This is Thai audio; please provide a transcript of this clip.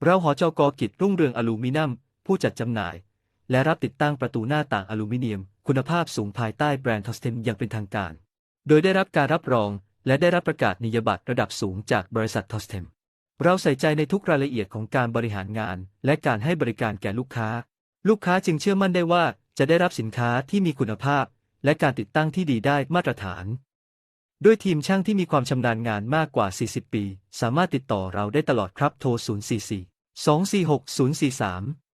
เราหจก.กิจรุ่งเรืองอลูมิเนียมผู้จัดจำหน่ายและรับติดตั้งประตูหน้าต่างอลูมิเนียมคุณภาพสูงภายใต้แบรนด์ทอสเทมอย่างเป็นทางการโดยได้รับการรับรองและได้รับประกาศนียบัตรระดับสูงจากบริษัททอสเทมเราใส่ใจในทุกรายละเอียดของการบริหารงานและการให้บริการแก่ลูกค้าจึงเชื่อมั่นได้ว่าจะได้รับสินค้าที่มีคุณภาพและการติดตั้งที่ดีได้มาตรฐานด้วยทีมช่างที่มีความชำนาญงานมากกว่า40 ปีสามารถติดต่อเราได้ตลอดครับโทร044 246 043